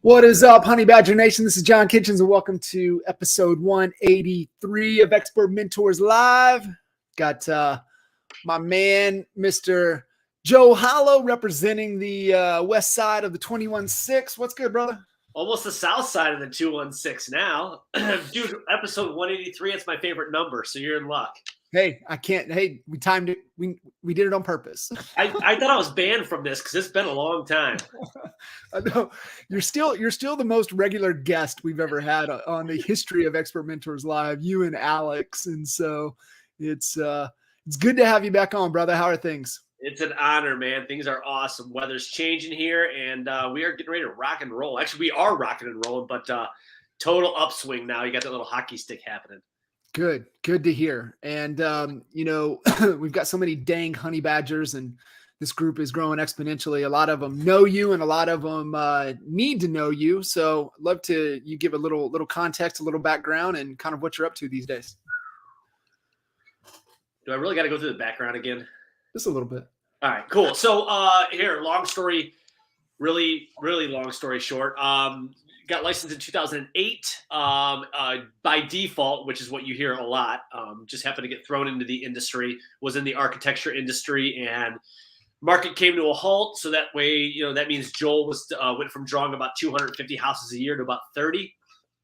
What is up, Honey Badger Nation? This is John Kitchens, and welcome to episode 183 of Expert Mentors Live. Got my man, Mr. Joel Hollo, representing the west side of the 216. What's good, brother? Almost the south side of the 216 now. Dude, episode 183, it's my favorite number, so you're in luck. Hey, I can't. Hey, we timed it. We did it on purpose. I thought I was banned from this because it's been a long time. I know you're still the most regular guest we've ever had on the history of Expert Mentors Live. You and Alex, and so it's good to have you back on, brother. How are things? It's an honor, man. Things are awesome. Weather's changing here, and we are getting ready to rock and roll. Actually, we are rocking and rolling, but total upswing now. You got that little hockey stick happening. Good to hear. And, we've got so many dang honey badgers, and this group is growing exponentially. A lot of them know you, and a lot of them need to know you. So I'd love to you give a little context, a little background, and kind of what you're up to these days. Do I really got to go through the background again? Just a little bit. All right, cool. So here, long story, really, really long story short. Got licensed in 2008 by default, which is what you hear a lot. Just happened to get thrown into the industry, was in the architecture industry, and market came to a halt. So that way, that means Joel went from drawing about 250 houses a year to about 30.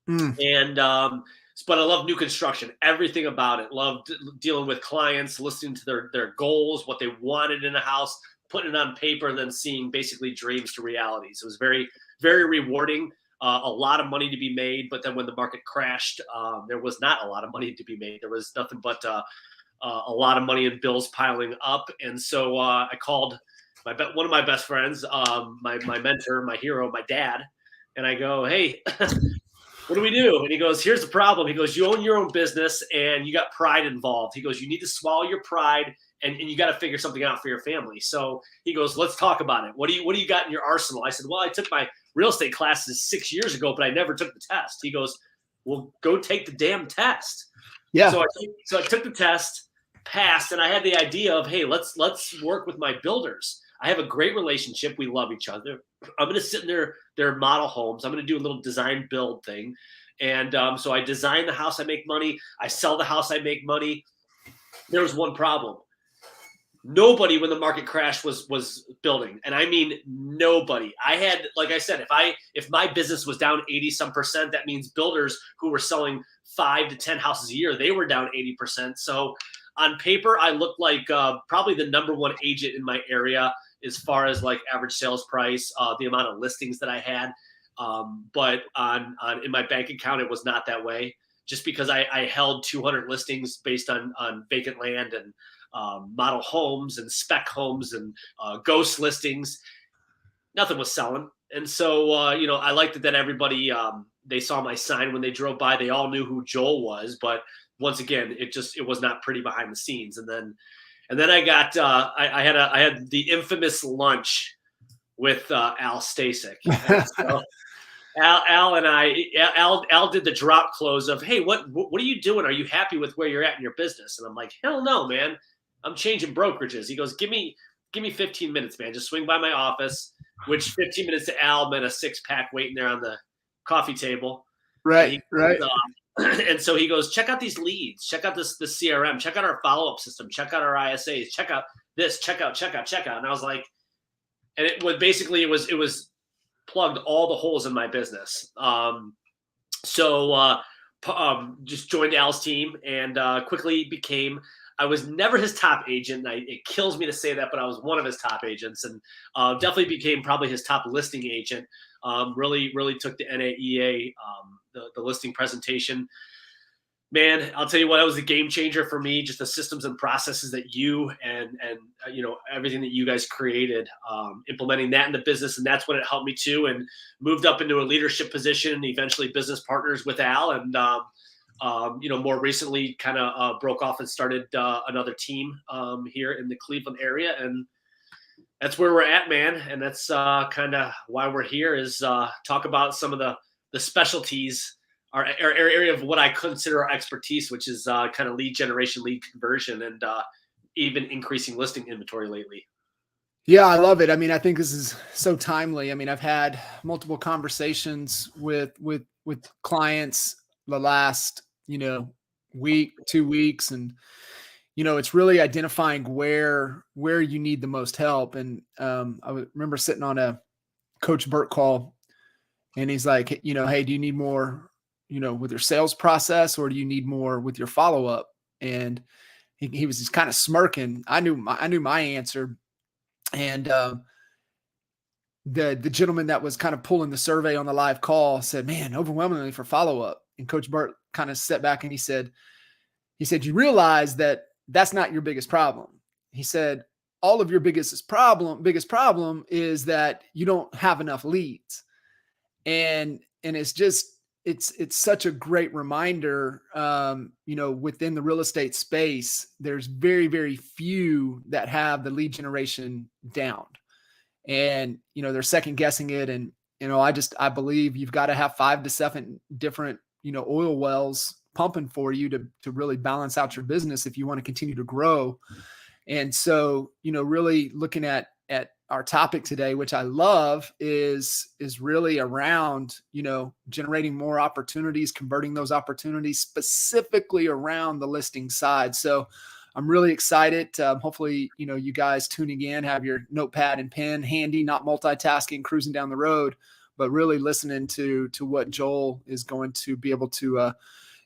And but I love new construction, everything about it. Loved dealing with clients, listening to their goals, what they wanted in a house, putting it on paper, and then seeing basically dreams to reality. So it was very, very rewarding. A lot of money to be made, but then when the market crashed, there was not a lot of money to be made. There was nothing but a lot of money and bills piling up. And so I called one of my best friends, my mentor, my hero, my dad, and I go, "Hey, what do we do?" And he goes, "Here's the problem." He goes, "You own your own business and you got pride involved." He goes, "You need to swallow your pride and you got to figure something out for your family." So he goes, "Let's talk about it. What do you got in your arsenal?" I said, "Well, I took my real estate classes 6 years ago, but I never took the test." He goes, "Well, go take the damn test." Yeah. So I took the test, passed, and I had the idea of, hey, let's work with my builders. I have a great relationship. We love each other. I'm going to sit in their model homes. I'm going to do a little design build thing. And so I design the house, I make money. I sell the house, I make money. There was one problem. Nobody, when the market crashed, was building. And I mean, nobody. I had, like I said, if my business was down 80-some%, that means builders who were selling 5 to 10 houses a year, they were down 80%. So on paper, I looked like probably the number one agent in my area as far as like average sales price, the amount of listings that I had. But in my bank account, it was not that way, just because I held 200 listings based on vacant land and model homes and spec homes and ghost listings. Nothing was selling. And so, I liked it that everybody, they saw my sign when they drove by. They all knew who Joel was. But once again, it was not pretty behind the scenes. And then I got, I had the infamous lunch with Al Stasek. So Al and Al did the drop close of, "Hey, what are you doing? Are you happy with where you're at in your business?" And I'm like, "Hell no, man. I'm changing brokerages." He goes, give me 15 minutes, man. Just swing by my office," which 15 minutes to Al meant a 6-pack waiting there on the coffee table. Right. And so he goes, "Check out these leads. Check out the CRM. Check out our follow-up system. Check out our ISAs. Check out this. Check out. And I was like, and it was plugged all the holes in my business. So just joined Al's team and quickly became. I was never his top agent. It kills me to say that, but I was one of his top agents, and definitely became probably his top listing agent. Really took the NAEA, the listing presentation Man, I'll tell you what, it was a game changer for me. Just the systems and processes that you and everything that you guys created, implementing that in the business, and that's when it helped me too. And moved up into a leadership position, and eventually business partners with Al. And more recently, kind of broke off and started another team here in the Cleveland area, and that's where we're at, man. And that's kind of why we're here, is talk about some of the specialties. Our area of what I consider our expertise, which is kind of lead generation, lead conversion, and even increasing listing inventory lately. Yeah, I love it. I mean, I think this is so timely. I mean, I've had multiple conversations with clients the last, week, 2 weeks, and it's really identifying where you need the most help. And I remember sitting on a Coach Burt call, and he's like, hey, do you need more with your sales process, or do you need more with your follow-up? And he was just kind of smirking. I knew my answer. And the gentleman that was kind of pulling the survey on the live call said, man, overwhelmingly for follow-up. And Coach Burt kind of stepped back and he said, you realize that that's not your biggest problem. He said, all of your biggest problem is that you don't have enough leads. And it's just, it's such a great reminder, within the real estate space, there's very, very few that have the lead generation down, and, they're second guessing it. And, I believe you've got to have 5 to 7 different, oil wells pumping for you to really balance out your business if you want to continue to grow. And so, really looking at our topic today, which I love, is really around, generating more opportunities, converting those opportunities specifically around the listing side. So I'm really excited. Hopefully, you guys tuning in have your notepad and pen handy, not multitasking, cruising down the road, but really listening to what Joel is going to be able to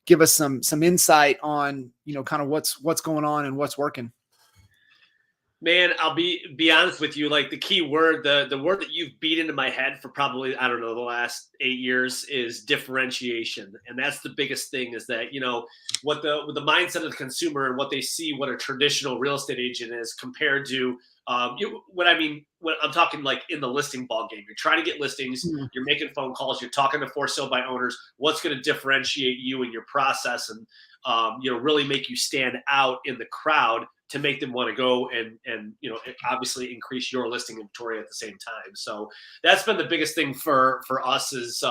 give us some insight on, kind of what's going on and what's working. Man, I'll be honest with you. Like, the key word, the word that you've beat into my head for probably, I don't know, the last 8 years is differentiation. And that's the biggest thing, is that, what the mindset of the consumer and what they see, what a traditional real estate agent is compared to, what I'm talking like in the listing ball game. You're trying to get listings, you're making phone calls, you're talking to for sale by owners. What's going to differentiate you in your process and, really make you stand out in the crowd to make them want to go and obviously increase your listing inventory at the same time. So that's been the biggest thing for us, is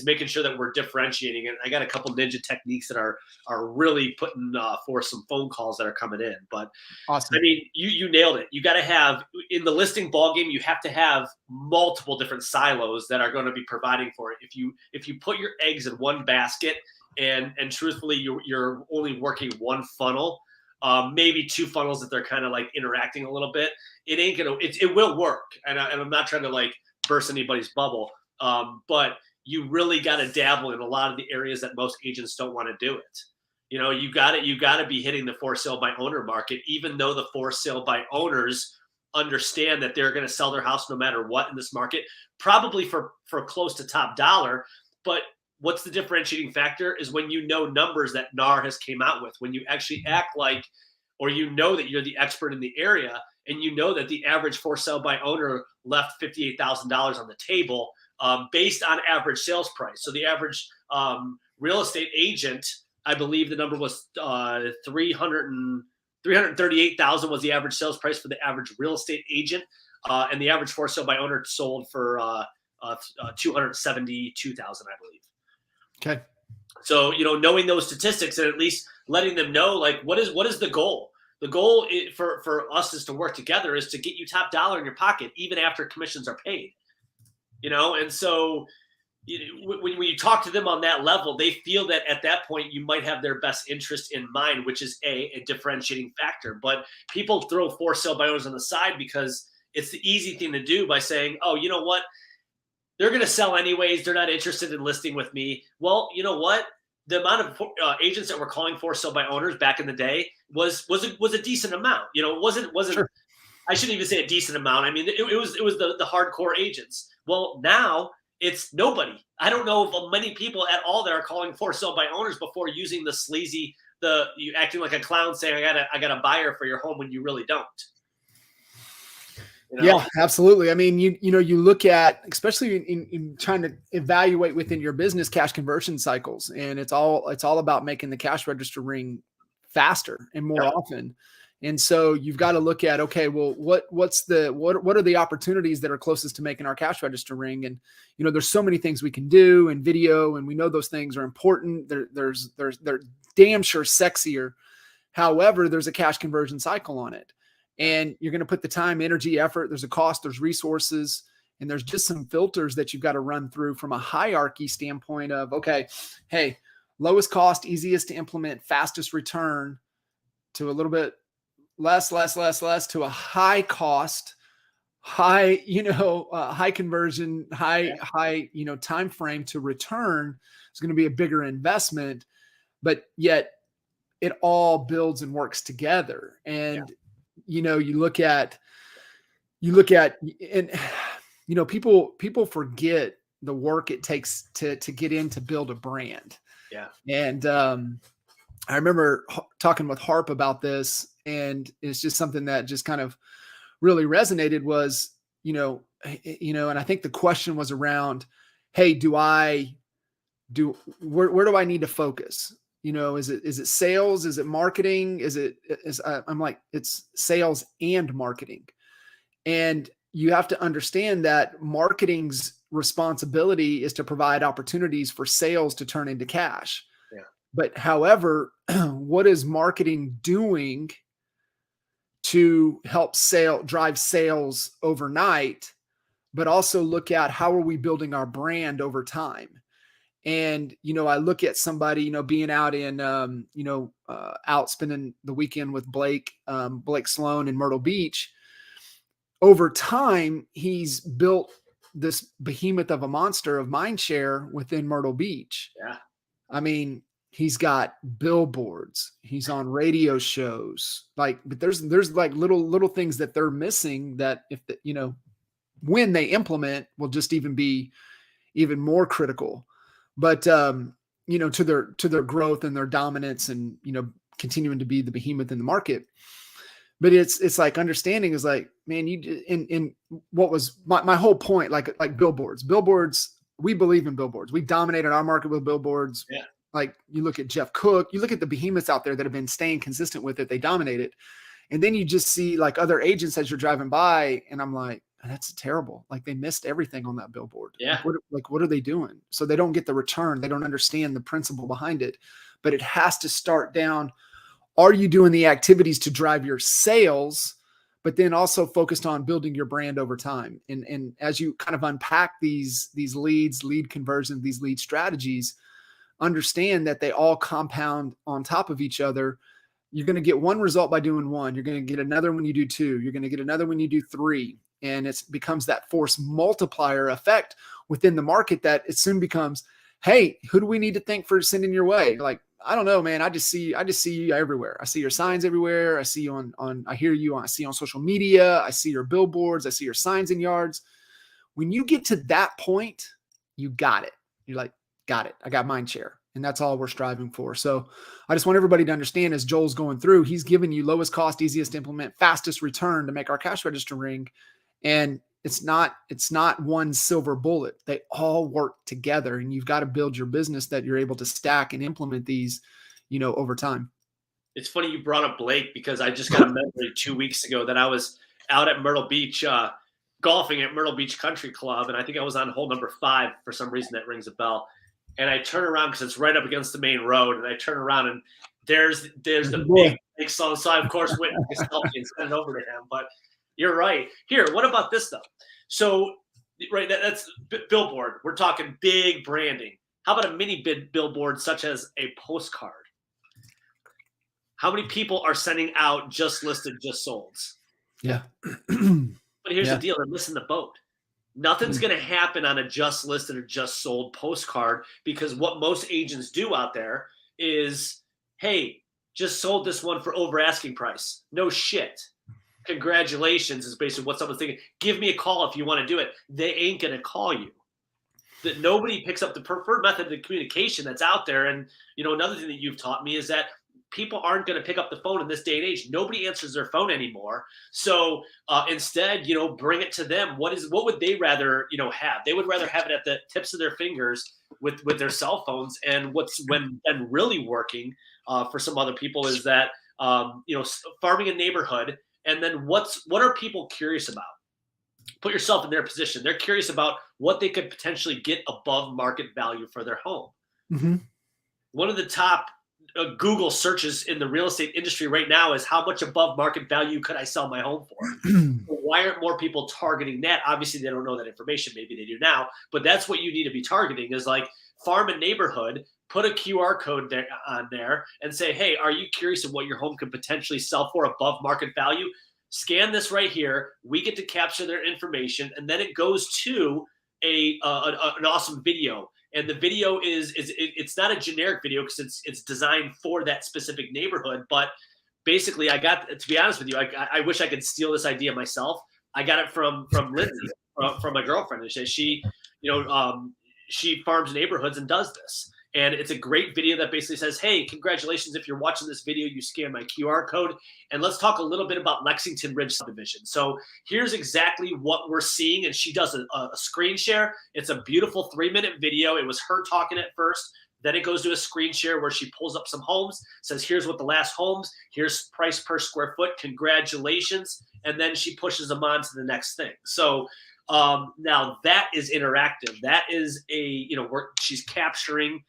making sure that we're differentiating. And I got a couple ninja techniques that are really putting for some phone calls that are coming in. But awesome. I mean, you nailed it. You got to have, in the listing ballgame, you have to have multiple different silos that are going to be providing for it. If you put your eggs in one basket and truthfully you're only working one funnel, maybe 2 funnels that they're kind of like interacting a little bit, it will work. And I'm not trying to like burst anybody's bubble, but you really got to dabble in a lot of the areas that most agents don't want to do it. You got to be hitting the for sale by owner market, even though the for sale by owners understand that they're going to sell their house no matter what in this market, probably for close to top dollar. But what's the differentiating factor is when numbers that NAR has came out with, when you actually act like, or that you're the expert in the area, and that the average for sale by owner left $58,000 on the table based on average sales price. So the average real estate agent, I believe the number was 338,000 was the average sales price for the average real estate agent, and the average for sale by owner sold for 272,000, I believe. Okay. So, knowing those statistics and at least letting them know, like, what is the goal? The goal for us is to work together, is to get you top dollar in your pocket, even after commissions are paid, And so when you talk to them on that level, they feel that at that point you might have their best interest in mind, which is a differentiating factor. But people throw for sale by owners on the side because it's the easy thing to do by saying, oh, you know what? They're going to sell anyways. They're not interested in listing with me. Well, you know what? The amount of agents that were calling for sale by owners back in the day was a decent amount. It wasn't. Sure. I shouldn't even say a decent amount. I mean, it was the hardcore agents. Well, now it's nobody. I don't know of many people at all that are calling for sale by owners before using the sleazy, you acting like a clown saying, I got a buyer for your home when you really don't. You know? Yeah, absolutely. I mean, you look at, especially in trying to evaluate within your business, cash conversion cycles, and it's all about making the cash register ring faster and more often. And so you've got to look at, okay, well, what are the opportunities that are closest to making our cash register ring? And, there's so many things we can do in video, and we know those things are important. They're damn sure sexier. However, there's a cash conversion cycle on it. And you're going to put the time, energy, effort. There's a cost, there's resources, and there's just some filters that you've got to run through from a hierarchy standpoint of, okay, hey, lowest cost, easiest to implement, fastest return, to a little bit less to a high cost, high conversion, high time frame to return. It's going to be a bigger investment, but yet it all builds and works together. And you look at, and people forget the work it takes to get in to build a brand. Yeah. And I remember talking with Harp about this, and it's just something that just kind of really resonated was, and I think the question was around, hey, where do I need to focus? Is it sales? Is it marketing? I'm like, it's sales and marketing. And you have to understand that marketing's responsibility is to provide opportunities for sales to turn into cash. Yeah. But however, what is marketing doing to help drive sales overnight, but also look at how are we building our brand over time? And, I look at somebody, being out in, out spending the weekend with Blake Sloan in Myrtle Beach. Over time, he's built this behemoth of a monster of mindshare within Myrtle Beach. Yeah. I mean, he's got billboards, he's on radio shows, but there's like little things that they're missing that when they implement will just be even more critical. But, to their growth and their dominance and, continuing to be the behemoth in the market. But it's like understanding is like, man, in what was my whole point, like billboards, we believe in billboards. We dominated our market with billboards. Yeah. Like you look at Jeff Cook, you look at the behemoths out there that have been staying consistent with it. They dominate it. And then you just see like other agents as you're driving by. And I'm like, that's terrible. Like they missed everything on that billboard. Yeah. What are they doing? So they don't get the return. They don't understand the principle behind it, but it has to start down. Are you doing the activities to drive your sales, but then also focused on building your brand over time? And as you kind of unpack these leads, lead conversions, these lead strategies, understand that they all compound on top of each other. You're going to get one result by doing one. You're going to get another when you do two. You're going to get another when you do three. And it becomes that force multiplier effect within the market that it soon becomes, hey, who do we need to thank for sending your way? Like, I don't know, man. I just see you everywhere. I see your signs everywhere. I see you I hear you I see you on social media. I see your billboards. I see your signs in yards. When you get to that point, you got it. You're like, got it. I got mind share. And that's all we're striving for. So I just want everybody to understand as Joel's going through, he's giving you lowest cost, easiest to implement, fastest return to make our cash register ring. And it's not one silver bullet. They all work together, and you've got to build your business that you're able to stack and implement these, over time. It's funny you brought up Blake because I just got a memory 2 weeks ago that I was out at Myrtle Beach, golfing at Myrtle Beach Country Club. And I think I was on hole number 5 for some reason that rings a bell. And I turn around because it's right up against the main road. And I turn around and there's the big Blake Sloan. So I, of course, went and took a selfie and sent it over to him. But you're right. Here, what about this though? So, right, that's billboard. We're talking big branding. How about a mini billboard such as a postcard? How many people are sending out just listed, just solds? Yeah. But here's the deal. They're missing the boat. Nothing's going to happen on a just listed or just sold postcard because what most agents do out there is, hey, just sold this one for over asking price. No shit. Congratulations is basically what someone's thinking. Give me a call if you want to do it. They ain't going to call you. that nobody picks up the preferred method of communication that's out there. And, another thing that you've taught me is that people aren't going to pick up the phone in this day and age. Nobody answers their phone anymore. So instead, bring it to them. What would they rather, have? They would rather have it at the tips of their fingers with their cell phones. And what's been really working for some other people is that, farming a neighborhood. And then what are people curious about? Put yourself in their position. They're curious about what they could potentially get above market value for their home. Mm-hmm. One of the top Google searches in the real estate industry right now is how much above market value could I sell my home for? Why aren't more people targeting that? Obviously, they don't know that information. Maybe they do now, but that's what you need to be targeting is like farm a neighborhood, put a QR code on there and say, hey, are you curious of what your home could potentially sell for above market value? Scan this right here. We get to capture their information, and then it goes to an awesome video. And the video it's not a generic video because it's designed for that specific neighborhood. But basically, to be honest with you, I wish I could steal this idea myself. I got it from Lindsay, from my girlfriend. And she farms neighborhoods and does this. And it's a great video that basically says, hey, congratulations. If you're watching this video, you scan my QR code. And let's talk a little bit about Lexington Ridge subdivision. So here's exactly what we're seeing. And she does a screen share. It's a beautiful 3-minute video. It was her talking at first. Then it goes to a screen share where she pulls up some homes, says, here's what the last homes, here's price per square foot. Congratulations. And then she pushes them on to the next thing. So now that is interactive. That is she's capturing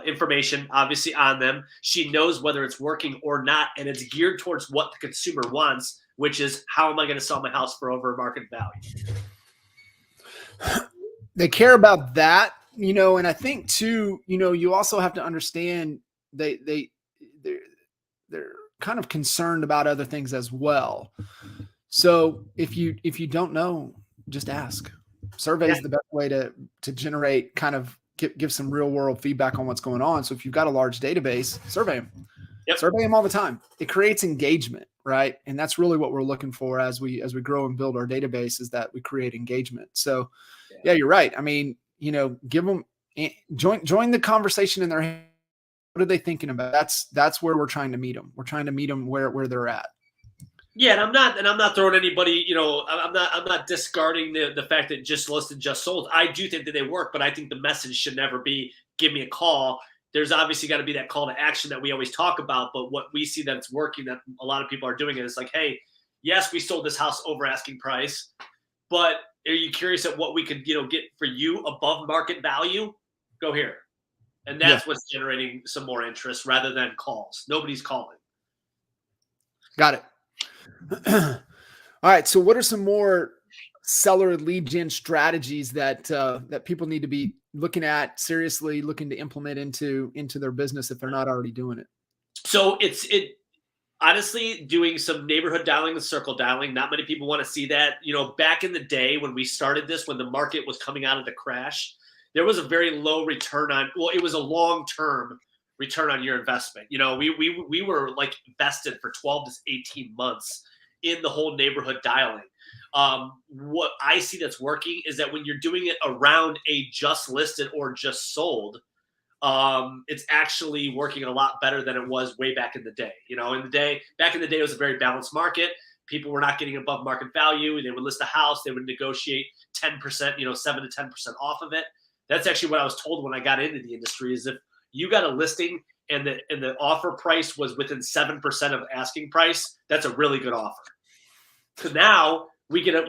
information obviously on them. She knows whether it's working or not, and it's geared towards what the consumer wants, which is how am I going to sell my house for over market value? They care about that, and I think too, you also have to understand they're kind of concerned about other things as well. So if you don't know, just ask. Survey is the best way to generate kind of give some real world feedback on what's going on. So if you've got a large database, survey them. Yep. Survey them all the time. It creates engagement, right? And that's really what we're looking for as we grow and build our database, is that we create engagement. So yeah, you're right. I mean, give them join the conversation in their head. What are they thinking about? That's where we're trying to meet them. We're trying to meet them where they're at. Yeah, and I'm not throwing anybody, I'm not discarding the fact that just listed, just sold. I do think that they work, but I think the message should never be give me a call. There's obviously got to be that call to action that we always talk about, but what we see that it's working, that a lot of people are doing it, is like, hey, yes, we sold this house over asking price, but are you curious at what we could, get for you above market value? Go here. And that's what's generating some more interest rather than calls. Nobody's calling. Got it. All right. So what are some more seller lead gen strategies that people need to be looking at, seriously looking to implement into their business if they're not already doing it? So it honestly, doing some neighborhood dialing and circle dialing. Not many people want to see that. Back in the day when we started this, when the market was coming out of the crash, there was a very low return on, it was a long-term return on your investment. We were like invested for 12 to 18 months in the whole neighborhood dialing. What I see that's working is that when you're doing it around a just listed or just sold, it's actually working a lot better than it was way back in the day. Back in the day, it was a very balanced market. People were not getting above market value. They would list a house. They would negotiate 10%, 7 to 10% off of it. That's actually what I was told when I got into the industry, is if you got a listing and the offer price was within 7% of asking price, that's a really good offer. So now we get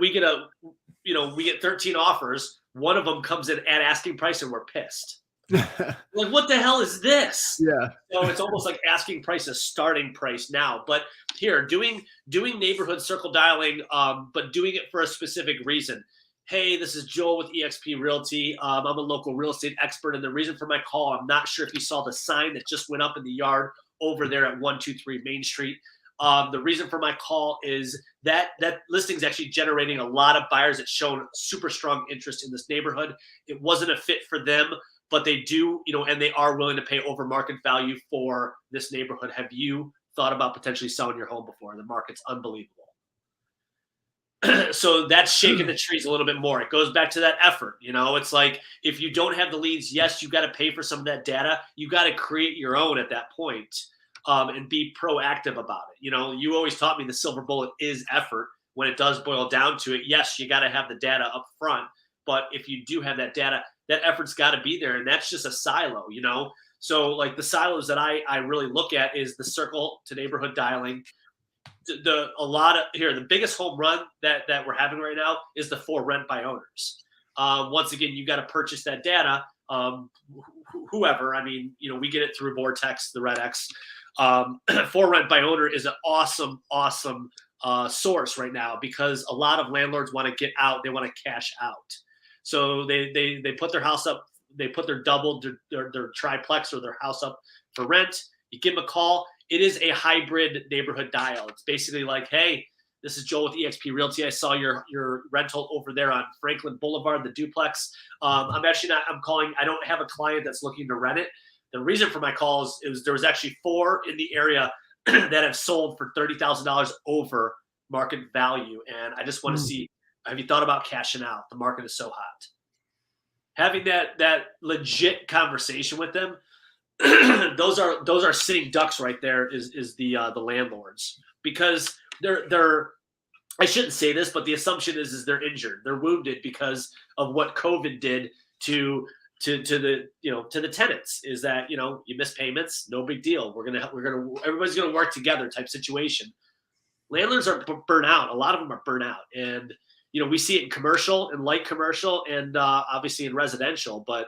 13 offers. One of them comes in at asking price and we're pissed. Like, what the hell is this? Yeah. So it's almost like asking price is starting price now. But here, doing neighborhood circle dialing, but doing it for a specific reason. Hey, this is Joel with eXp Realty. I'm a local real estate expert, and the reason for my call, I'm not sure if you saw the sign that just went up in the yard over there at 123 Main Street. The reason for my call is that listing is actually generating a lot of buyers that's shown super strong interest in this neighborhood. It wasn't a fit for them, but they do, and they are willing to pay over market value for this neighborhood. Have you thought about potentially selling your home before? The market's unbelievable. So that's shaking the trees a little bit more. It goes back to that effort. It's like if you don't have the leads, yes, you got to pay for some of that data. You got to create your own at that point, and be proactive about it. You always taught me the silver bullet is effort. When it does boil down to it, yes, you got to have the data up front. But if you do have that data, that effort's got to be there. And that's just a silo. So like the silos that I really look at is the circle to neighborhood dialing. The biggest home run that we're having right now is the for rent by owners. Once again, you got to purchase that data. Whoever, we get it through Vortex, the Red X. For rent by owner is an awesome source right now because a lot of landlords want to get out. They want to cash out. So they put their house up. They put their double, their triplex or their house up for rent. You give them a call. It is a hybrid neighborhood dial. It's basically like, hey, this is Joel with eXp Realty. I saw your rental over there on Franklin Boulevard, the duplex. I'm calling. I don't have a client that's looking to rent it. The reason for my calls is there was actually 4 in the area that have sold for $30,000 over market value. And I just want to see, have you thought about cashing out? The market is so hot. Having that legit conversation with them, those are sitting ducks right there is the landlords, because they're I shouldn't say this, but the assumption is they're injured, they're wounded because of what COVID did to the tenants. Is that you miss payments, no big deal. Everybody's gonna work together type situation. Landlords are burnt out. A lot of them are burnt out, and we see it in commercial and light commercial, and obviously in residential. But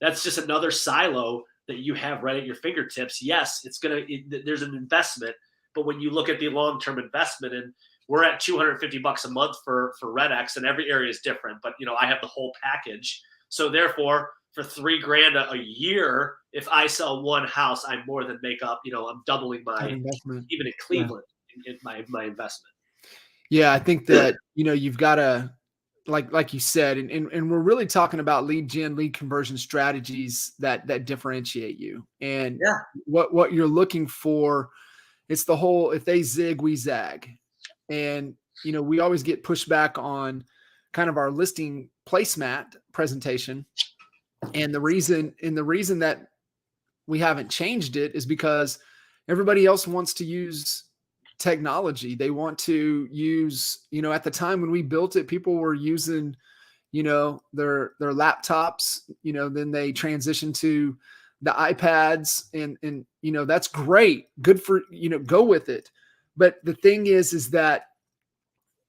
that's just another silo that you have right at your fingertips. Yes, there's an investment, but when you look at the long-term investment, and we're at $250 a month for Red X, and every area is different, but I have the whole package. So therefore, for $3,000 a year, if I sell one house, I more than make up. I'm doubling my investment, even in Cleveland, in my investment. Yeah, I think that you've got to, like you said, and we're really talking about lead gen, lead conversion strategies that differentiate you. And what you're looking for, it's the whole, if they zig, we zag. And we always get pushback on kind of our listing placemat presentation. And the reason that we haven't changed it is because everybody else wants to use technology. They want to use, at the time when we built it, people were using, their laptops, then they transitioned to the iPads, and that's great. Good for, go with it. But the thing is that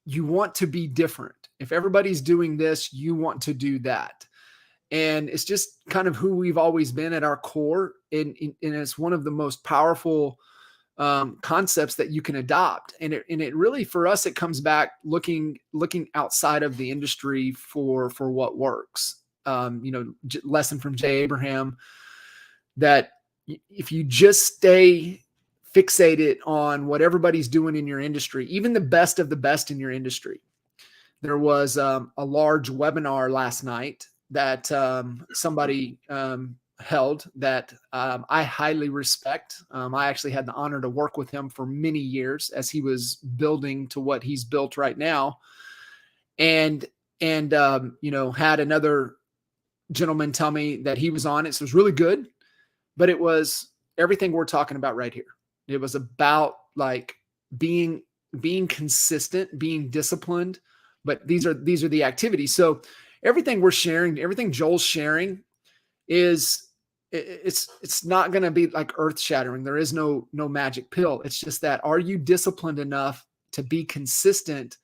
you want to be different. If everybody's doing this, you want to do that. And it's just kind of who we've always been at our core. And it's one of the most powerful concepts that you can adopt. And it really, for us, it comes back looking outside of the industry for what works. Lesson from Jay Abraham, that if you just stay fixated on what everybody's doing in your industry, even the best of the best in your industry. There was a large webinar last night that somebody held that I highly respect. I actually had the honor to work with him for many years as he was building to what he's built right now. And had another gentleman tell me that he was on it. So it was really good, but it was everything we're talking about right here. It was about like being consistent, being disciplined, but these are the activities. So everything we're sharing, everything Joel's sharing it's not going to be like earth shattering. There is no magic pill. It's just that, are you disciplined enough to be consistent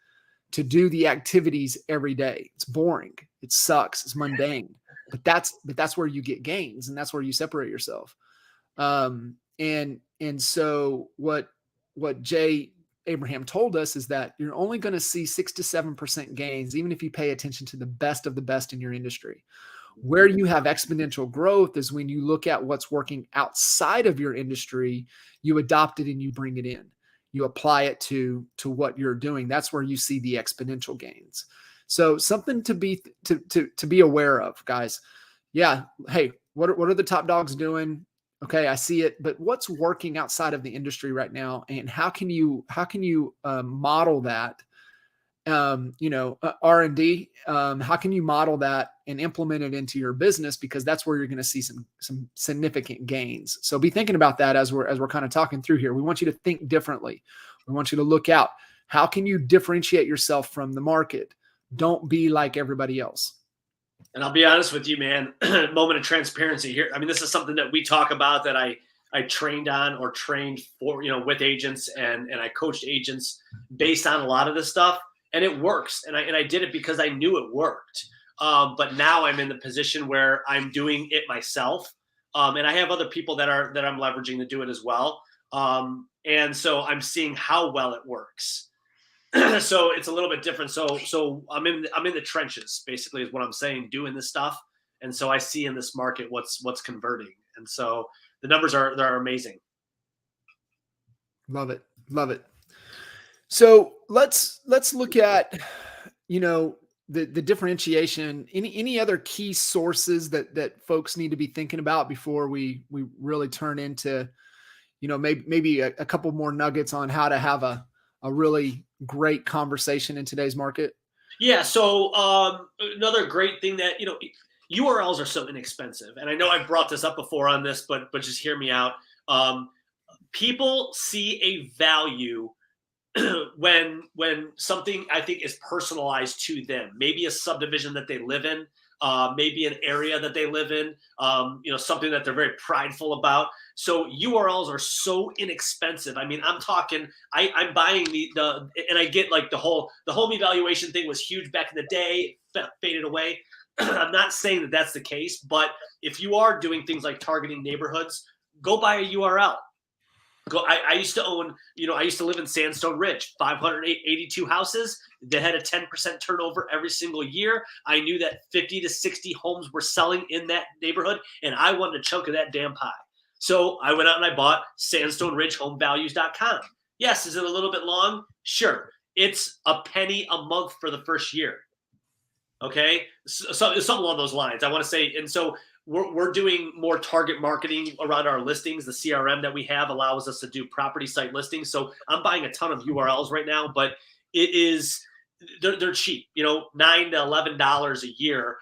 to do the activities every day? It's boring. It sucks. It's mundane, but that's where you get gains, and that's where you separate yourself. And so what Jay Abraham told us is that you're only going to see 6 to 7% gains, even if you pay attention to the best of the best in your industry. Where you have exponential growth is when you look at what's working outside of your industry, you adopt it and you bring it in. You apply it to what you're doing. That's where you see the exponential gains. So something to be aware of, guys. Yeah. Hey, what are the top dogs doing? Okay, I see it, but what's working outside of the industry right now, and how can you model that R&D, how can you model that and implement it into your business? Because that's where you're going to see some significant gains. So be thinking about that as we're kind of talking through here. We want you to think differently. We want you to look out. How can you differentiate yourself from the market? Don't be like everybody else. And I'll be honest with you, man, moment of transparency here. I mean, this is something that we talk about that I trained on or trained for, with agents and I coached agents based on a lot of this stuff, and it works. And I did it because I knew it worked. But now I'm in the position where I'm doing it myself. And I have other people that I'm leveraging to do it as well. And so I'm seeing how well it works. So it's a little bit different. So I'm in the trenches, basically, is what I'm saying, doing this stuff. And so I see in this market what's converting. And so the numbers they're amazing. Love it. Love it. So let's look at, the differentiation, any other key sources that folks need to be thinking about before we really turn into, maybe a couple more nuggets on how to have a really great conversation in today's market? Yeah. So another great thing that, URLs are so inexpensive. And I know I've brought this up before on this, but just hear me out. People see a value when something, I think, is personalized to them, maybe a subdivision that they live in, maybe an area that they live in, something that they're very prideful about. So URLs are so inexpensive. I mean, I'm talking, I'm buying the, and I get like the home evaluation thing was huge back in the day, faded away. I'm not saying that that's the case, but if you are doing things like targeting neighborhoods, go buy a URL. I used to own, I used to live in Sandstone Ridge, 582 houses that had a 10% turnover every single year. I knew that 50 to 60 homes were selling in that neighborhood, and I wanted a chunk of that damn pie. So I went out and I bought sandstoneridgehomevalues.com. Yes, is it a little bit long? Sure. It's a penny a month for the first year. Okay? So, something along those lines, I want to say. And so we're doing more target marketing around our listings. The CRM that we have allows us to do property site listings. So I'm buying a ton of URLs right now, but they're cheap, $9 to $11 a year.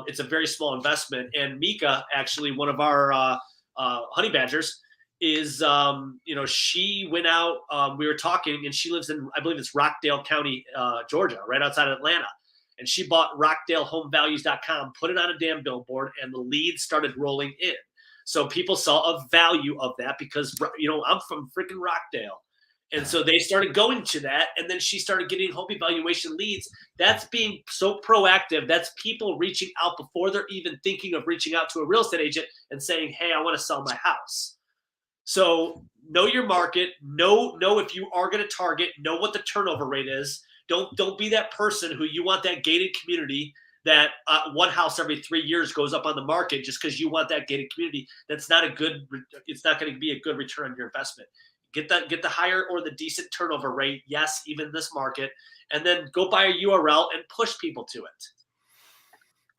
It's a very small investment. And Mika, actually, one of our honey badgers, is, she went out, we were talking, and she lives in, I believe it's Rockdale County, Georgia, right outside of Atlanta. And she bought RockdaleHomeValues.com, put it on a damn billboard, and the leads started rolling in. So people saw a value of that because, I'm from freaking Rockdale. And so they started going to that. And then she started getting home evaluation leads. That's being so proactive. That's people reaching out before they're even thinking of reaching out to a real estate agent and saying, hey, I want to sell my house. So know your market. Know if you are going to target. Know what the turnover rate is. Don't be that person who you want that gated community that one house every 3 years goes up on the market just because you want that gated community. It's not going to be a good return on your investment. Get the higher or the decent turnover rate. Yes, even this market, and then go buy a URL and push people to it.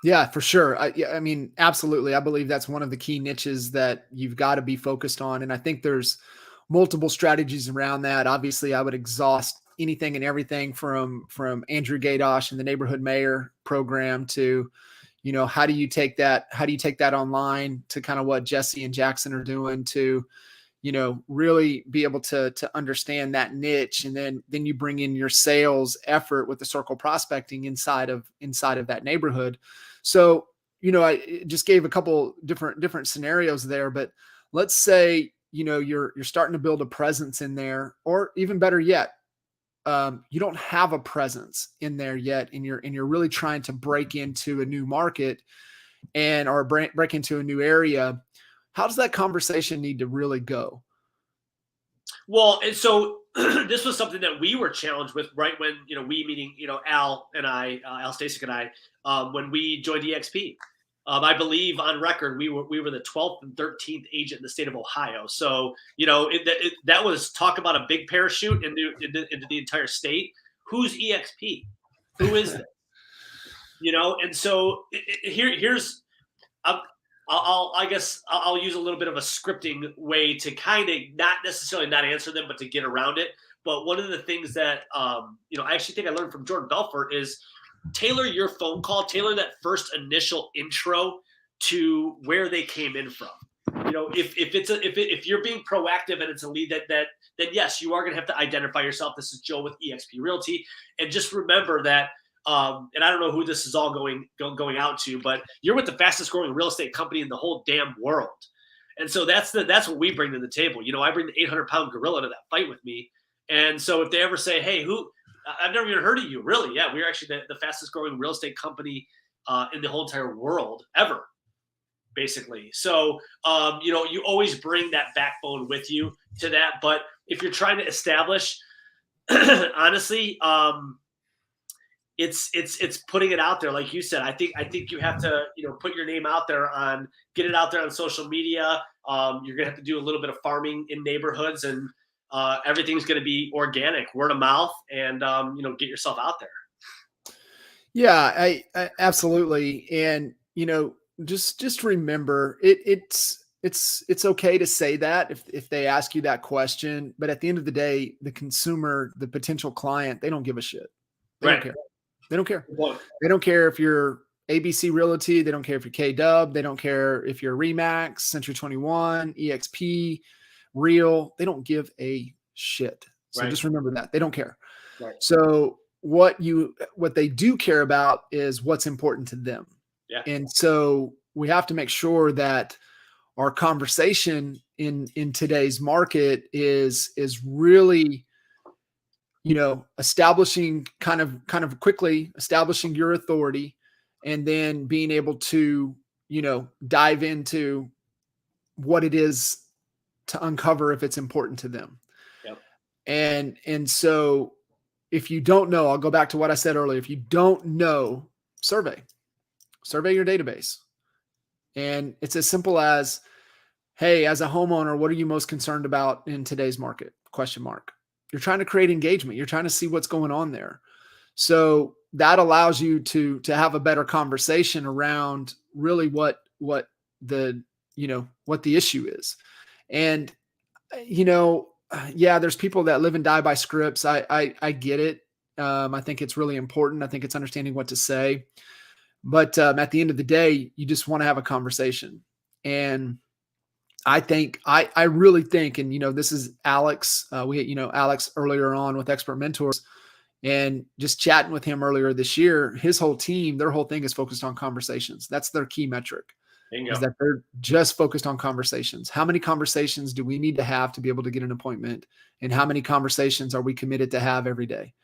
Yeah, for sure. I mean, absolutely. I believe that's one of the key niches that you've got to be focused on. And I think there's multiple strategies around that. Obviously, I would exhaust anything and everything from Andrew Gadosh and the Neighborhood Mayor program to, how do you take that online to kind of what Jesse and Jackson are doing to, really be able to understand that niche. And then you bring in your sales effort with the circle prospecting inside of that neighborhood. So, I just gave a couple different scenarios there, but let's say, you're starting to build a presence in there, or even better yet, you don't have a presence in there yet, and you're really trying to break into a new market or break into a new area. How does that conversation need to really go? Well, and so this was something that we were challenged with right when, we meaning, Al and I, Al Stasek and I, when we joined EXP. I believe on record, we were the 12th and 13th agent in the state of Ohio. So, that was talk about a big parachute into the entire state. Who's EXP? Who is this? And so here's, I guess I'll use a little bit of a scripting way to kind of not necessarily not answer them, but to get around it. But one of the things that, I actually think I learned from Jordan Belfort is tailor your phone call, tailor that first initial intro to where they came in from. If you're being proactive and it's a lead then yes, you are going to have to identify yourself. This is Joe with eXp Realty, and just remember that. And I don't know who this is all going out to, but you're with the fastest growing real estate company in the whole damn world, and so that's what we bring to the table. I bring the 800-pound gorilla to that fight with me, and so if they ever say, "Hey, who? I've never even heard of you." Really? Yeah, we're actually the fastest growing real estate company in the whole entire world ever. Basically. So, you always bring that backbone with you to that. But if you're trying to establish, honestly, it's putting it out there. Like you said, I think you have to, put your name out there get it out there on social media. You're going to have to do a little bit of farming in neighborhoods, and everything's going to be organic, word of mouth, and, get yourself out there. Yeah, I absolutely. And, just remember it's okay to say that if they ask you that question, but at the end of the day, the consumer, the potential client, they don't give a shit. They don't care. They don't care. They don't care if you're ABC Realty. They don't care if you're K-Dub. They don't care if you're Remax, Century 21, EXP, Real. They don't give a shit. So just remember that. They don't care. Right. So what they do care about is what's important to them. Yeah. And so we have to make sure that our conversation in today's market is really, establishing kind of quickly establishing your authority, and then being able to, dive into what it is to uncover if it's important to them. Yep. And so if you don't know, I'll go back to what I said earlier. If you don't know, survey your database. And it's as simple as, hey, as a homeowner, what are you most concerned about in today's market? ? You're trying to create engagement. You're trying to see what's going on there. So that allows you to have a better conversation around really what the issue is. And, there's people that live and die by scripts. I get it. I think it's really important. I think it's understanding what to say. But at the end of the day, you just want to have a conversation. And I really think, and, this is Alex, Alex earlier on with Expert Mentors, and just chatting with him earlier this year, his whole team, their whole thing is focused on conversations. That's their key metric. Bingo. Is that they're just focused on conversations. How many conversations do we need to have to be able to get an appointment? And how many conversations are we committed to have every day?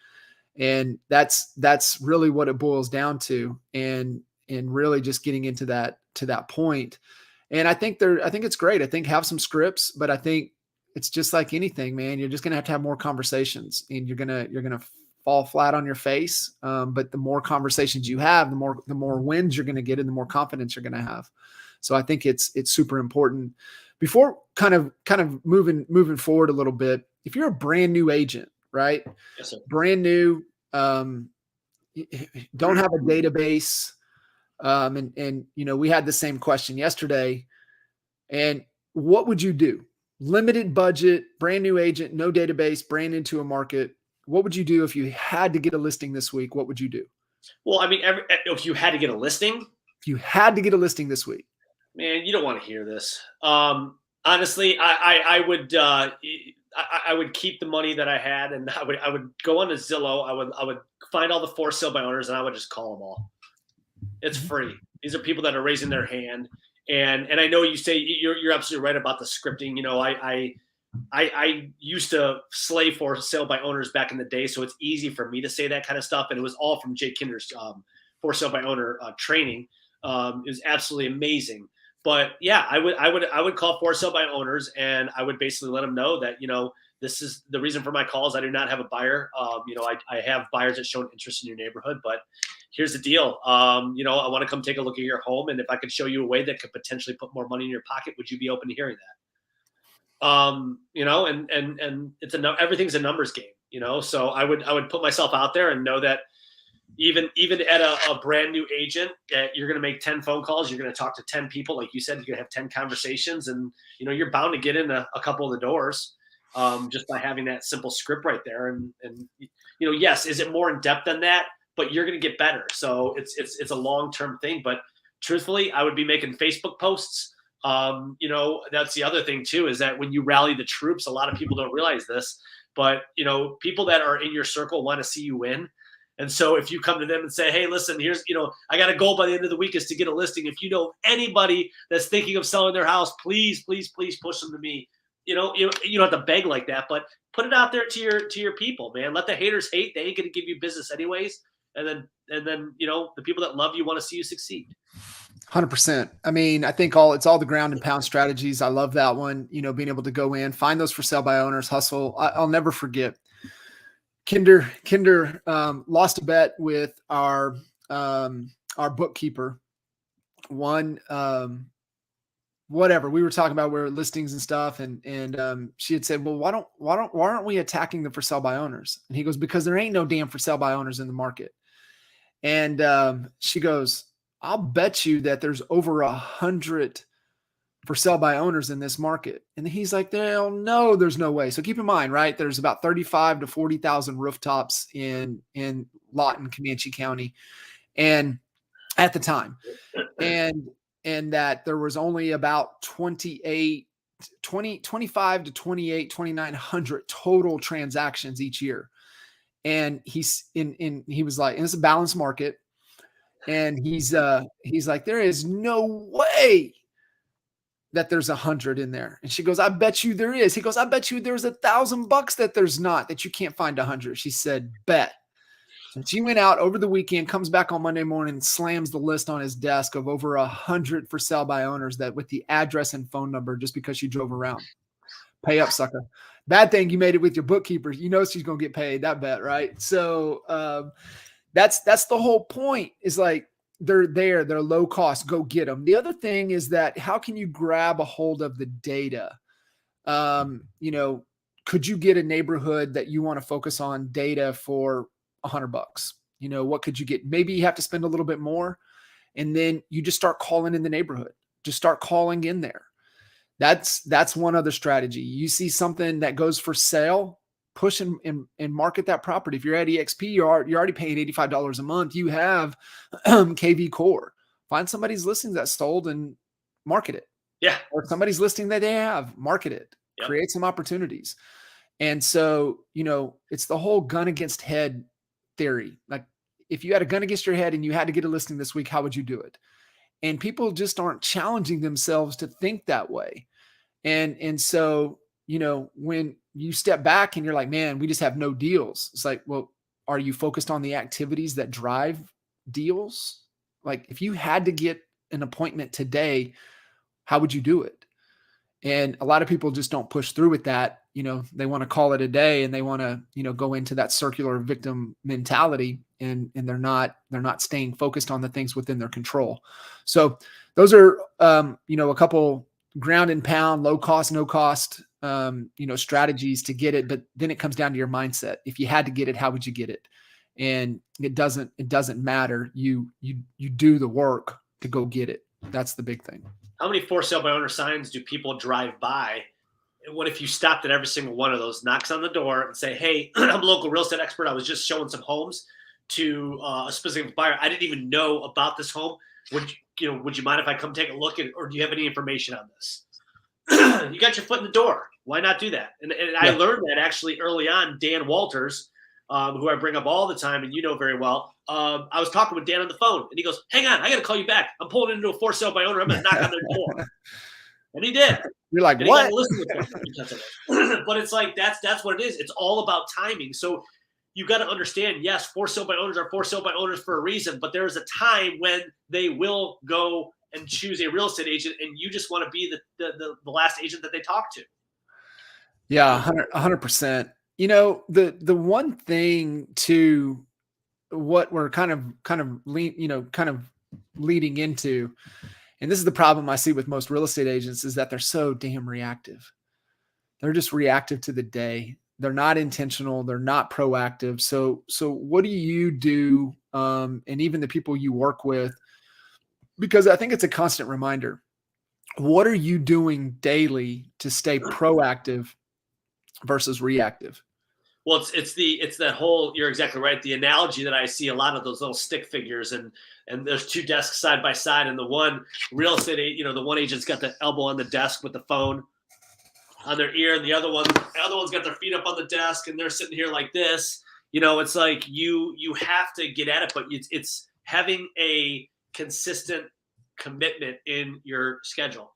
And that's really what it boils down to. And really just getting into that point. And I think it's great. I think have some scripts, but I think it's just like anything, man. You're just going to have more conversations, and you're going to fall flat on your face. But the more conversations you have, the more wins you're going to get, and the more confidence you're going to have. So I think it's super important. Before kind of moving forward a little bit, if you're a brand new agent, right? Yes, sir. Brand new, don't have a database. And we had the same question yesterday. And what would you do? Limited budget, brand new agent, no database, brand into a market. What would you do if you had to get a listing this week? What would you do? Well, I mean, if you had to get a listing, if you had to get a listing this week, man, you don't want to hear this. Honestly, I would keep the money that I had, and I would go on to Zillow. I would find all the for sale by owners, and I would just call them all. It's free. These are people that are raising their hand, and I know you say you're absolutely right about the scripting. I used to slay for sale by owners back in the day, so it's easy for me to say that kind of stuff. And it was all from Jay Kinder's for sale by owner training. It was absolutely amazing. But yeah, I would call for sale by owners, and I would basically let them know that, this is the reason for my calls. I do not have a buyer. I have buyers that show an interest in your neighborhood, but here's the deal. I want to come take a look at your home, and if I could show you a way that could potentially put more money in your pocket, would you be open to hearing that? And it's everything's a numbers game, so I would put myself out there and know that even at a brand new agent, you're going to make 10 phone calls. You're going to talk to 10 people. Like you said, you're going to have 10 conversations, and, you're bound to get in a couple of the doors. just by having that simple script right there. And yes, is it more in depth than that? But you're going to get better. So it's a long-term thing. But truthfully, I would be making Facebook posts. That's the other thing too, is that when you rally the troops, a lot of people don't realize this, but people that are in your circle want to see you win. And so if you come to them and say, hey, listen, here's, I got a goal by the end of the week is to get a listing. If you know anybody that's thinking of selling their house, please, please, please push them to me. You don't have to beg like that, but put it out there to your people, man. Let the haters hate. They ain't going to give you business anyways. And then the people that love you want to see you succeed. 100%. I mean, I think it's all the ground and pound strategies. I love that one, being able to go in, find those for sale by owners, hustle. I'll never forget Kinder lost a bet with our bookkeeper. Whatever we were talking about, where listings and stuff. And she had said, well, why aren't we attacking the for sale by owners? And he goes, because there ain't no damn for sale by owners in the market. And she goes, I'll bet you that there's over 100 for sale by owners in this market. And he's like, no, there's no way. So keep in mind, right? There's about 35 to 40,000 rooftops in Lawton, Comanche County. And at the time, and that there was only about 25 to 2,900 total transactions each year. And he was like, and it's a balanced market. And he's like, there is no way that there's 100 in there. And she goes, I bet you there is. He goes, I bet you there's $1,000 that there's not, that you can't find 100. She said, bet. So she went out over the weekend, comes back on Monday morning, slams the list on his desk of over 100 for sale by owners, that with the address and phone number, just because she drove around. Pay up, sucker. Bad thing you made it with your bookkeeper. She's going to get paid that bet, right? So that's the whole point, is like, they're there, they're low cost, go get them. The other thing is that, how can you grab a hold of the data? Could you get a neighborhood that you want to focus on data for $100? What could you get? Maybe you have to spend a little bit more, and then you just start calling in the neighborhood. Just start calling in there. That's one other strategy. You see something that goes for sale, push and market that property. If you're at EXP, you're already paying $85 a month. You have KV Core. Find somebody's listing that's sold and market it. Yeah. Or somebody's listing that they have, market it. Yep. Create some opportunities. And so, it's the whole gun against head theory. Like, if you had a gun against your head and you had to get a listing this week, how would you do it? And people just aren't challenging themselves to think that way. And so, when you step back and you're like, man, we just have no deals. It's like, well, are you focused on the activities that drive deals? Like, if you had to get an appointment today, how would you do it? And a lot of people just don't push through with that. They want to call it a day, and they want to, go into that circular victim mentality, and they're not staying focused on the things within their control. So those are, a couple ground and pound, low cost, no cost, strategies to get it. But then it comes down to your mindset. If you had to get it, how would you get it? And it doesn't matter. You do the work to go get it. That's the big thing. How many for sale by owner signs do people drive by? And what if you stopped at every single one of those, knocks on the door, and say, hey, I'm a local real estate expert. I was just showing some homes to a specific buyer. I didn't even know about this home. Would you mind if I come take a look at, or do you have any information on this? You got your foot in the door. Why not do that? And I learned that actually early on. Dan Walters, who I bring up all the time, and very well. I was talking with Dan on the phone, and he goes, hang on, I got to call you back. I'm pulling into a for sale by owner. I'm going to knock on their door. And he did. You're like, what? But it's like, that's what it is. It's all about timing. So you got to understand, yes, for sale by owners are for sale by owners for a reason, but there is a time when they will go and choose a real estate agent, and you just want to be the last agent that they talk to. Yeah, 100%. The one thing to what we're kind of leading into, and this is the problem I see with most real estate agents, is that they're so damn reactive. They're just reactive to the day. They're not intentional. They're not proactive. So what do you do? And even the people you work with, because I think it's a constant reminder. What are you doing daily to stay proactive versus reactive. Well, it's that whole, you're exactly right. The analogy that I see a lot of those little stick figures, and there's two desks side by side, and the one real estate, the one agent's got the elbow on the desk with the phone on their ear, and the other one's got their feet up on the desk, and they're sitting here like this. It's like you have to get at it, but it's having a consistent commitment in your schedule.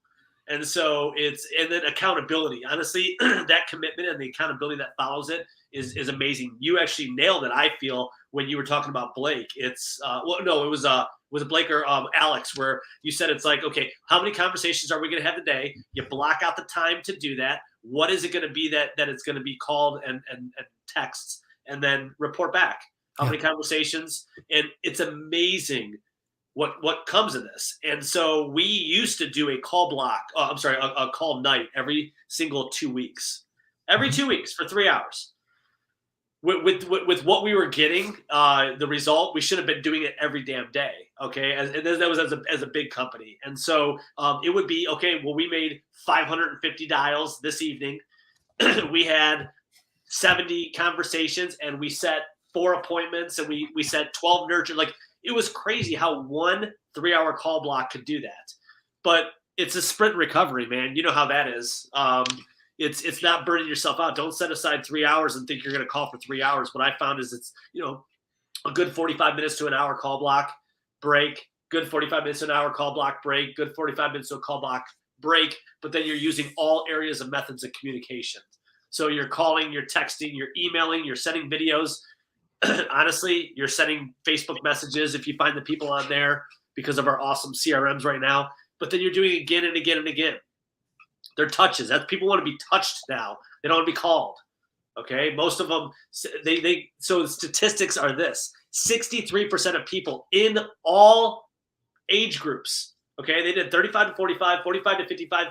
And so and then accountability. Honestly, that commitment and the accountability that follows it is amazing. You actually nailed it, I feel, when you were talking about Blake. It's was it Blake or Alex, where you said it's like, okay, how many conversations are we going to have today? You block out the time to do that. What is it going to be that it's going to be called and texts, and then report back how many conversations. And it's amazing what comes of this. And so we used to do a call block. A call night every single 2 weeks. Every 2 weeks for 3 hours. With what we were getting, the result, we should have been doing it every damn day. Okay, and that was as a big company. And so it would be, okay, well, we made 550 dials this evening. We had 70 conversations, and we set 4 appointments, and we set 12 nurture. Like, it was crazy how 1 3-hour call block could do that. But it's a sprint recovery, man. You know how that is. It's not burning yourself out. Don't set aside 3 hours and think you're going to call for 3 hours. What I found is it's, a good 45 minutes to an hour call block, break, good 45 minutes to an hour call block, break, good 45 minutes to a call block, break. But then you're using all areas of methods of communication. So you're calling, you're texting, you're emailing, you're sending videos. Honestly, you're sending Facebook messages if you find the people on there because of our awesome CRMs right now. But then you're doing it again and again and again. They're touches. That's, people want to be touched now. They don't want to be called. Okay, most of them. So the statistics are this: 63% of people in all age groups. Okay, they did 35 to 45, 45 to 55,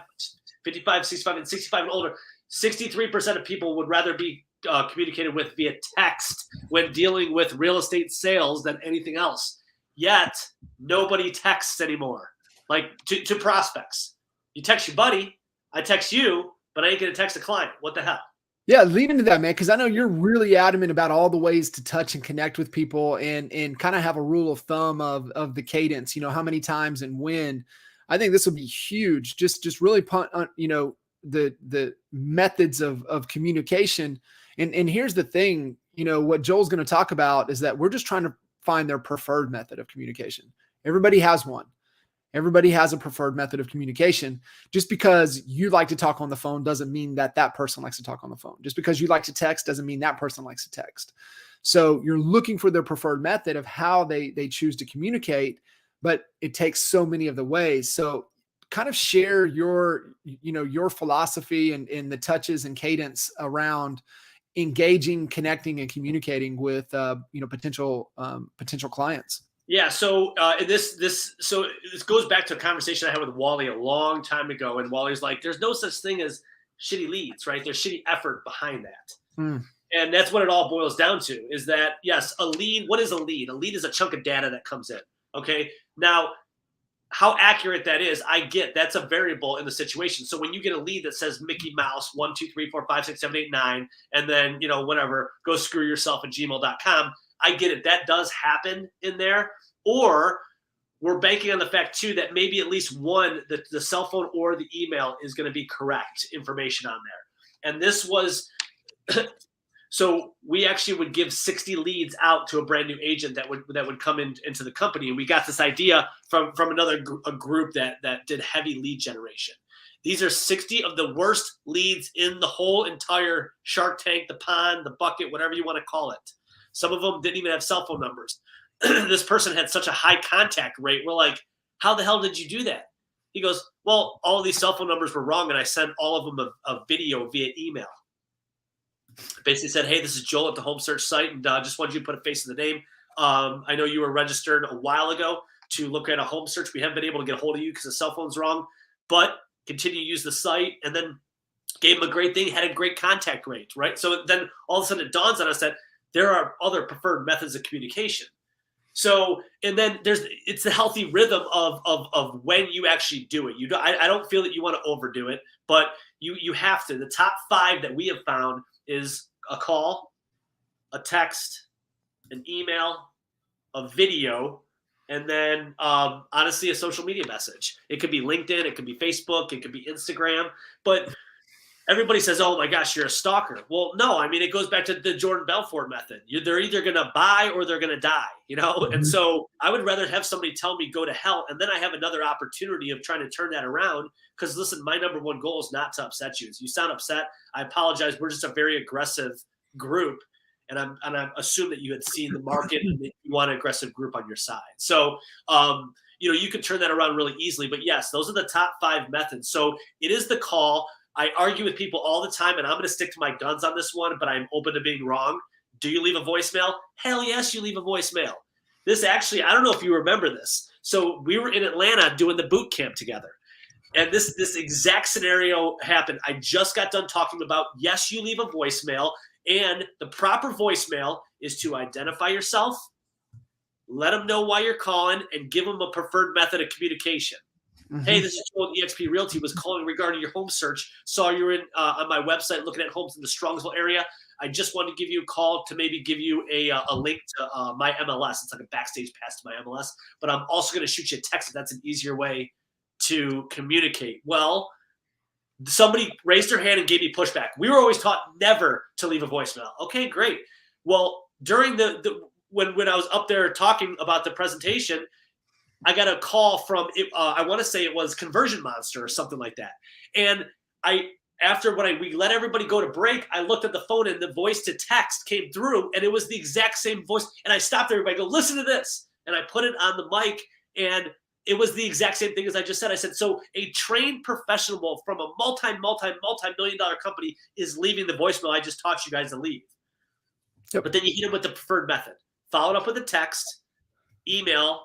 55, 65, and 65 and older. 63% of people would rather be communicated with via text when dealing with real estate sales than anything else. Yet nobody texts anymore, like to prospects. You text your buddy, I text you, but I ain't gonna text a client. What the hell? Yeah, lead into that, man, because I know you're really adamant about all the ways to touch and connect with people, and kind of have a rule of thumb of the cadence. How many times and when. I think this will be huge. Just really the methods of communication. And here's the thing, what Joel's going to talk about is that we're just trying to find their preferred method of communication. Everybody has one. Everybody has a preferred method of communication. Just because you like to talk on the phone doesn't mean that person likes to talk on the phone. Just because you like to text doesn't mean that person likes to text. So you're looking for their preferred method of how they choose to communicate, but it takes so many of the ways. So kind of share your philosophy and the touches and cadence around engaging, connecting, and communicating with potential clients. Yeah. So this goes back to a conversation I had with Wally a long time ago, and Wally's like, "There's no such thing as shitty leads, right? There's shitty effort behind that." And that's what it all boils down to, is that, yes, a lead. What is a lead? A lead is a chunk of data that comes in. Okay. Now, how accurate that is, I get that's a variable in the situation. So when you get a lead that says Mickey Mouse 1 2 3 4 5 6 7 8 9, and then whatever, go screw yourself at gmail.com, I get it. That does happen in there. Or we're banking on the fact too that maybe at least one, the cell phone or the email is going to be correct information on there. And this was so we actually would give 60 leads out to a brand new agent that would come into the company. And we got this idea from a group that did heavy lead generation. These are 60 of the worst leads in the whole entire Shark Tank, the pond, the bucket, whatever you want to call it. Some of them didn't even have cell phone numbers. This person had such a high contact rate. We're like, how the hell did you do that? He goes, well, all of these cell phone numbers were wrong, and I sent all of them a video via email. Basically said, hey, this is Joel at the home search site, and just wanted you to put a face to the name. I know you were registered a while ago to look at a home search. We haven't been able to get a hold of you because the cell phone's wrong, but continue to use the site. And then gave him a great thing, had a great contact rate, right? So then all of a sudden it dawns on us that there are other preferred methods of communication. So, and then it's the healthy rhythm of when you actually do it. I don't feel that you want to overdo it, but you have to. The top 5 that we have found is a call, a text, an email, a video, and then honestly a social media message. It could be LinkedIn, it could be Facebook, it could be Instagram, but everybody says, oh my gosh, you're a stalker. Well, no, I mean, it goes back to the Jordan Belfort method. They're either going to buy or they're going to die, Mm-hmm. And so I would rather have somebody tell me go to hell, and then I have another opportunity of trying to turn that around. Because listen, my number one goal is not to upset you. If you sound upset, I apologize. We're just a very aggressive group. And I assume that you had seen the market and that you want an aggressive group on your side. So, you can turn that around really easily. But yes, those are the top 5 methods. So it is the call. I argue with people all the time, and I'm going to stick to my guns on this one, but I'm open to being wrong. Do you leave a voicemail? Hell yes, you leave a voicemail. This actually, I don't know if you remember this. So we were in Atlanta doing the boot camp together. And this exact scenario happened. I just got done talking about, yes, you leave a voicemail. And the proper voicemail is to identify yourself, let them know why you're calling, and give them a preferred method of communication. Mm-hmm. Hey, this is Joel eXp Realty. Was calling regarding your home search. Saw you were on my website looking at homes in the Strongsville area. I just wanted to give you a call to maybe give you a link to my MLS. It's like a backstage pass to my MLS. But I'm also going to shoot you a text if that's an easier way to communicate. Well, somebody raised their hand and gave me pushback. We were always taught never to leave a voicemail. Okay, great. Well, during when I was up there talking about the presentation, I got a call from I want to say it was Conversion Monster or something like that. And we let everybody go to break, I looked at the phone and the voice to text came through, and it was the exact same voice. And I stopped everybody, go, listen to this. And I put it on the mic, and it was the exact same thing as I just said. I said, so a trained professional from a multi-million-dollar company is leaving the voicemail I just taught you guys to leave. Yep. But then you hit them with the preferred method. Follow it up with a text, email,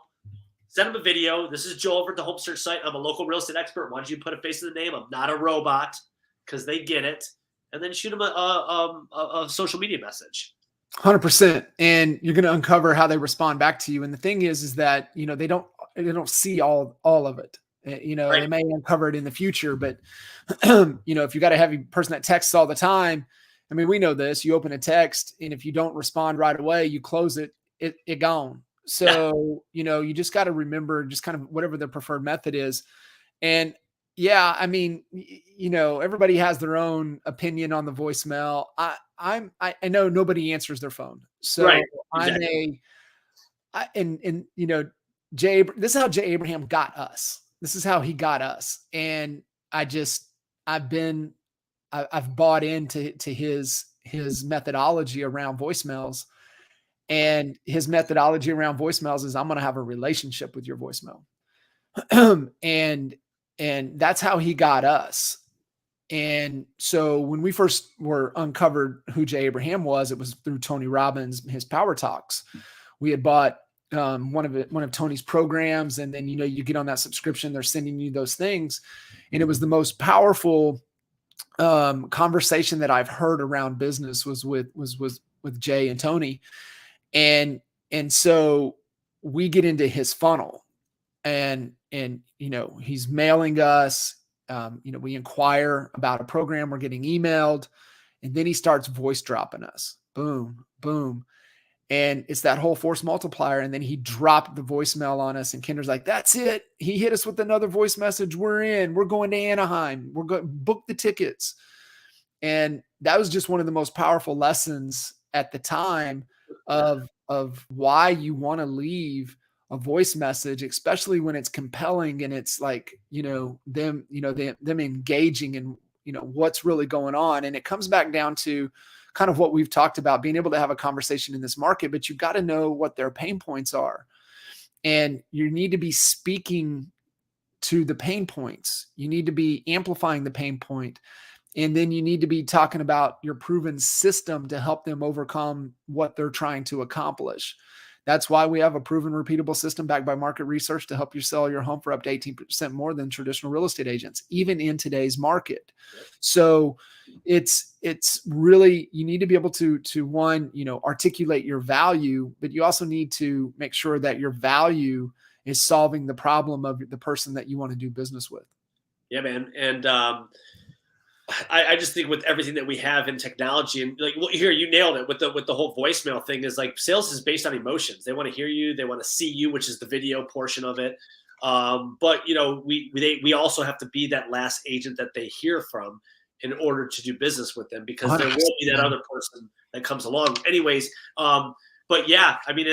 send them a video. This is Joel over at the home search site. I'm a local real estate expert. Why don't you put a face to the name? I'm not a robot, because they get it. And then shoot them a social media message. 100%. And you're going to uncover how they respond back to you. And the thing is that, they don't see all of it. Right. They may uncover it in the future, but if you got a heavy person that texts all the time, I mean, we know this, you open a text, and if you don't respond right away, you close it gone. So, you just got to remember just kind of whatever the preferred method is. And yeah, I mean, everybody has their own opinion on the voicemail. I know nobody answers their phone. So right. Exactly. This is how Jay Abraham got us. This is how he got us. And I've bought into his methodology around voicemails. And his methodology around voicemails is, I'm going to have a relationship with your voicemail. And that's how he got us. And so when we first were uncovered who Jay Abraham was, it was through Tony Robbins, his Power Talks. We had bought one of Tony's programs. And then, you get on that subscription, they're sending you those things. And it was the most powerful conversation that I've heard around business was with Jay and Tony. And so we get into his funnel, and he's mailing us, we inquire about a program, we're getting emailed, and then he starts voice dropping us. Boom, boom. And it's that whole force multiplier. And then he dropped the voicemail on us, and Kinder's like, that's it. He hit us with another voice message. We're going to Anaheim. We're going to book the tickets. And that was just one of the most powerful lessons at the time of why you want to leave a voice message, especially when it's compelling and it's like, them engaging in, what's really going on. And it comes back down to kind of what we've talked about, being able to have a conversation in this market, but you've got to know what their pain points are. And you need to be speaking to the pain points. You need to be amplifying the pain point. And then you need to be talking about your proven system to help them overcome what they're trying to accomplish. That's why we have a proven, repeatable system backed by market research to help you sell your home for up to 18% more than traditional real estate agents, even in today's market. Yep. So it's really, you need to be able to one, articulate your value, but you also need to make sure that your value is solving the problem of the person that you want to do business with. Yeah, man. And I just think with everything that we have in technology, and like here, you nailed it with the whole voicemail thing, is like sales is based on emotions. They want to hear you, they want to see you, which is the video portion of it. But we also have to be that last agent that they hear from in order to do business with them, because there will be that other person that comes along anyways. But yeah, I mean,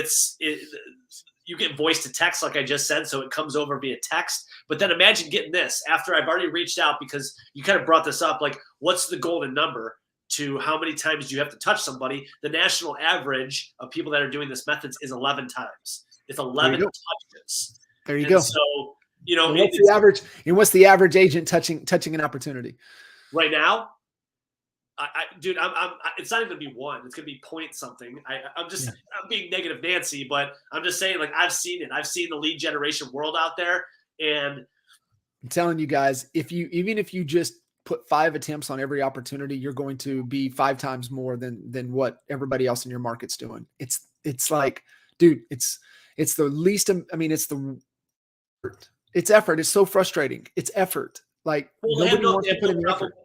you get voice to text, like I just said, so it comes over via text. But then imagine getting this after I've already reached out, because you kind of brought this up, like what's the golden number to how many times do you have to touch somebody? The national average of people that are doing this methods is 11 times. It's 11 touches. There you go. So, and what's the average agent touching an opportunity right now? Dude, it's not even gonna be one. It's gonna be point something. I'm being negative Nancy, but I'm just saying, like, I've seen it. I've seen the lead generation world out there, and I'm telling you guys, even if you just put 5 attempts on every opportunity, you're going to be 5 times more than what everybody else in your market's doing. It's like, dude, it's the least. I mean, it's effort. It's so frustrating. It's effort. Like, nobody wants to put in the effort.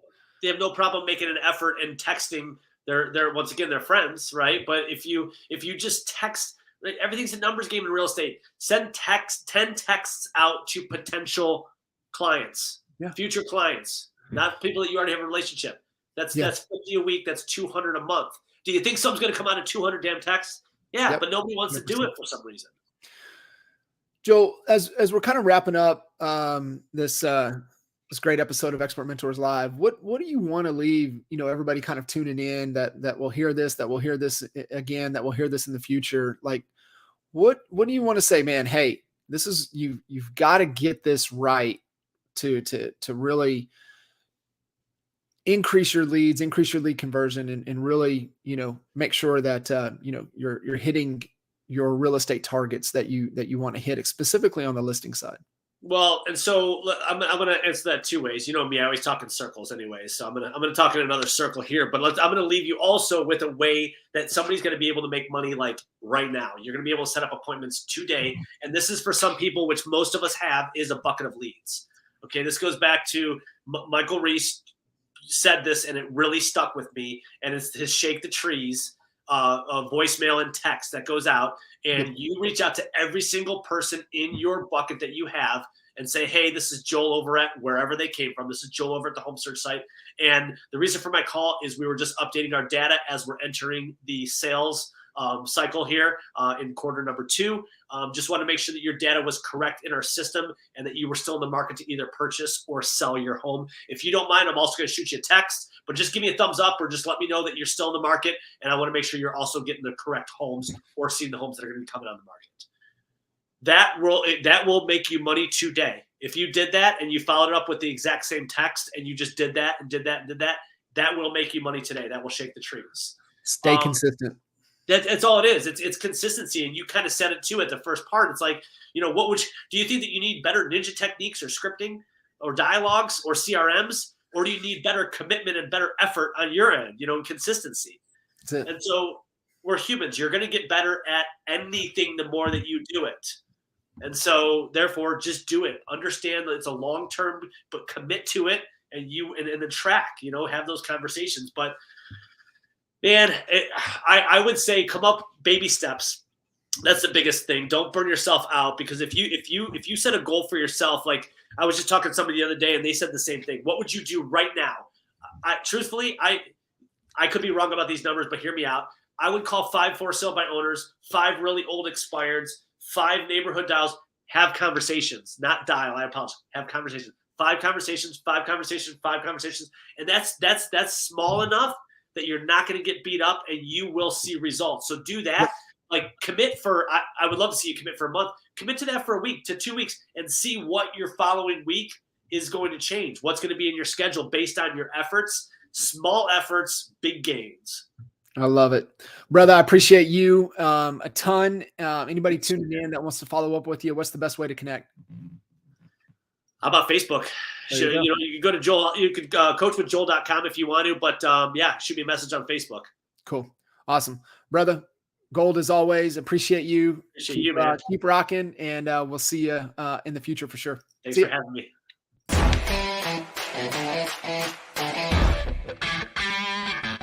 They have no problem making an effort and texting their once again, their friends, right? But if you just text, like, everything's a numbers game in real estate. Send 10 texts out to potential clients, future clients, not people that you already have a relationship. That's 50 a week. That's 200 a month. Do you think someone's going to come out of 200 damn texts? Yeah, but nobody wants 100%. To do it for some reason. Joel, as we're kind of wrapping up this great episode of Expert Mentors Live, what do you want to leave, everybody kind of tuning in that will hear this again, that will hear this in the future? Like, what do you want to say, man? Hey, this is, you've got to get this right to really increase your leads, increase your lead conversion, and really, make sure that, you're hitting your real estate targets that you want to hit, specifically on the listing side. Well, and so I'm going to answer that 2 ways. You know me, I always talk in circles anyway. So I'm going to talk in another circle here, but I'm going to leave you also with a way that somebody's going to be able to make money, like right now. You're going to be able to set up appointments today. And this is for some people, which most of us have, is a bucket of leads. Okay. This goes back to Michael Reese said this, and it really stuck with me. And it's his shake the trees, voicemail and text that goes out, and you reach out to every single person in your bucket that you have and say, hey, this is Joel over at wherever they came from. This is Joel over at the home search site. And the reason for my call is we were just updating our data as we're entering the sales cycle here in quarter number 2. Just want to make sure that your data was correct in our system and that you were still in the market to either purchase or sell your home. If you don't mind, I'm also going to shoot you a text, but just give me a thumbs up or just let me know that you're still in the market. And I want to make sure you're also getting the correct homes or seeing the homes that are going to be coming on the market. That will make you money today. If you did that and you followed it up with the exact same text and you just did that and did that and did that, that will make you money today. That will shake the trees. Stay consistent. That's all it is. It's consistency. And you kind of said it too at the first part. It's like, do you think that you need better ninja techniques or scripting or dialogues or CRMs, or do you need better commitment and better effort on your end, consistency? And so we're humans. You're going to get better at anything the more that you do it. And so therefore just do it. Understand that it's a long-term, but commit to it and then track, have those conversations. But man, I would say come up baby steps. That's the biggest thing. Don't burn yourself out, because if you set a goal for yourself, like I was just talking to somebody the other day and they said the same thing. What would you do right now? Truthfully, I could be wrong about these numbers, but hear me out. I would call 5 for sale by owners, 5 really old expireds, 5 neighborhood dials, have conversations, not dial. I apologize. Have conversations. 5 conversations, 5 conversations, 5 conversations. And that's small enough that you're not going to get beat up and you will see results. So do that. Like commit for, I would love to see you commit for a month. Commit to that for a week to 2 weeks and see what your following week is going to change. What's going to be in your schedule based on your efforts. Small efforts, big gains. I love it, brother. I appreciate you a ton. Anybody tuning in that wants to follow up with you, what's the best way to connect? How about Facebook? You can go to Joel. You could coachwithjoel.com if you want to, but yeah, shoot me a message on Facebook. Cool. Awesome. Brother, gold as always. Appreciate you. Appreciate you, man. Keep rocking, and we'll see you in the future for sure. Thanks for having me.